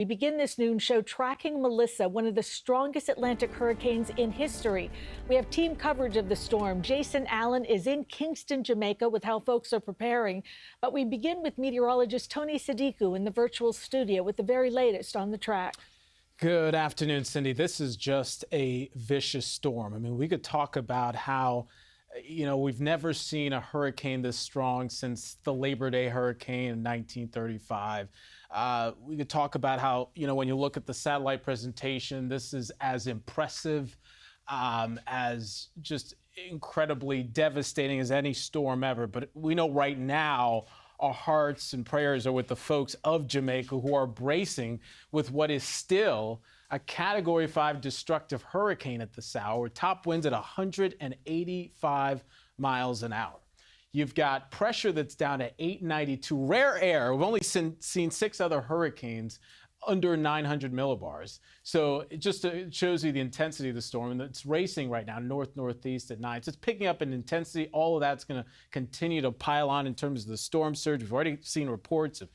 We begin this noon show tracking Melissa, one of the strongest Atlantic hurricanes in history. We have team coverage of the storm. Jason Allen is in Kingston, Jamaica, with how folks are preparing. But we begin with meteorologist Tony Sadiku in the virtual studio with the very latest on the track. Good afternoon, Cindy. This is just a vicious storm. I mean, we could talk about how, we've never seen a hurricane this strong since the Labor Day hurricane in 1935. We could talk about how, when you look at the satellite presentation, this is as impressive, as just incredibly devastating as any storm ever. But we know right now our hearts and prayers are with the folks of Jamaica who are bracing with what is still a Category 5 destructive hurricane at this hour, with top winds at 185 miles an hour. You've got pressure that's down to 892, rare air. We've only seen 6 other hurricanes under 900 millibars. So it shows you the intensity of the storm, and it's racing right now north-northeast at 9. So it's picking up in intensity. All of that's going to continue to pile on in terms of the storm surge. We've already seen reports of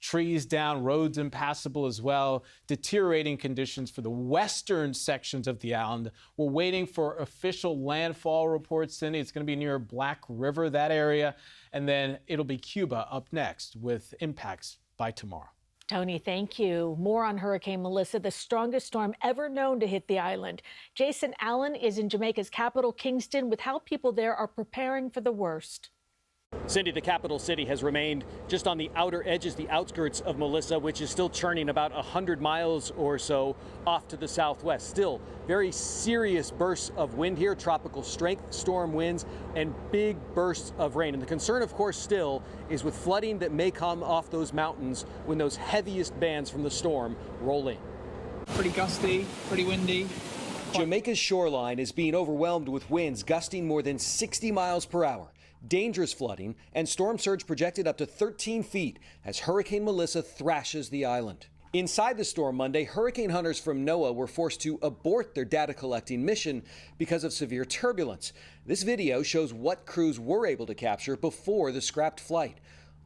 trees down, roads impassable as well, deteriorating conditions for the western sections of the island. We're waiting for official landfall reports, Cindy. It's going to be near Black River, that area, and then it'll be Cuba up next with impacts by tomorrow. Tony, thank you. More on Hurricane Melissa, the strongest storm ever known to hit the island. Jason Allen is in Jamaica's capital, Kingston, with how people there are preparing for the worst. Cindy, the capital city has remained just on the outer edges, the outskirts of Melissa, which is still churning about 100 miles or so off to the southwest. Still very serious bursts of wind here, tropical strength storm winds and big bursts of rain. And the concern, of course, still is with flooding that may come off those mountains when those heaviest bands from the storm roll in. Pretty gusty, pretty windy. Jamaica's shoreline is being overwhelmed with winds gusting more than 60 miles per hour. Dangerous flooding and storm surge projected up to 13 feet as Hurricane Melissa thrashes the island. Inside the storm Monday, hurricane hunters from NOAA were forced to abort their data collecting mission because of severe turbulence. This video shows what crews were able to capture before the scrapped flight.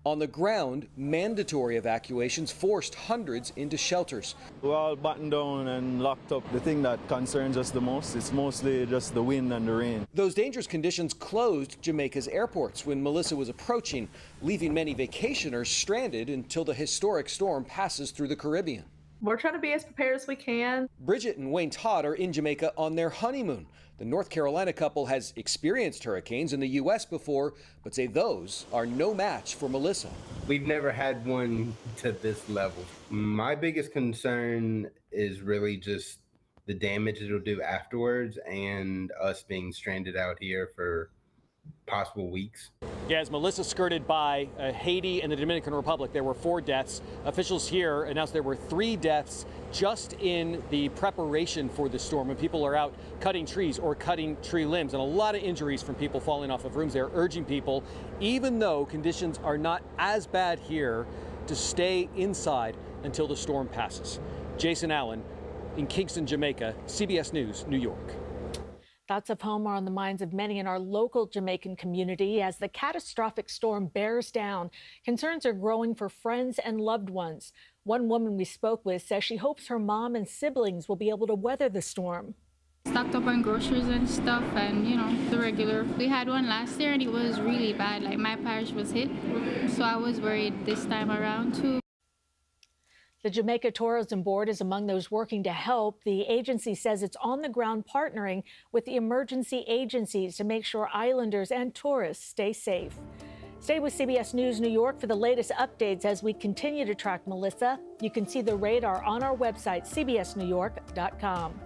On the ground, mandatory evacuations forced hundreds into shelters. We're all battened down and locked up. The thing that concerns us the most is mostly just the wind and the rain. Those dangerous conditions closed Jamaica's airports when Melissa was approaching, leaving many vacationers stranded until the historic storm passes through the Caribbean. We're trying to be as prepared as we can. Bridget and Wayne Todd are in Jamaica on their honeymoon. The North Carolina couple has experienced hurricanes in the U.S. before, but say those are no match for Melissa. We've never had one to this level. My biggest concern is really just the damage it'll do afterwards and us being stranded out here for possible weeks. Yeah, as Melissa skirted by Haiti and the Dominican Republic, there were 4 deaths. Officials here announced there were 3 deaths just in the preparation for the storm, when people are out cutting trees or cutting tree limbs, and a lot of injuries from people falling off of roofs. They're urging people, even though conditions are not as bad here, to stay inside until the storm passes. Jason Allen in Kingston, Jamaica, CBS News, New York. Thoughts of home are on the minds of many in our local Jamaican community as the catastrophic storm bears down. Concerns are growing for friends and loved ones. One woman we spoke with says she hopes her mom and siblings will be able to weather the storm. Stocked up on groceries and stuff and, the regular. We had one last year and it was really bad. Like, my parish was hit, so I was worried this time around too. The Jamaica Tourism Board is among those working to help. The agency says it's on the ground partnering with the emergency agencies to make sure islanders and tourists stay safe. Stay with CBS News New York for the latest updates as we continue to track Melissa. You can see the radar on our website, cbsnewyork.com.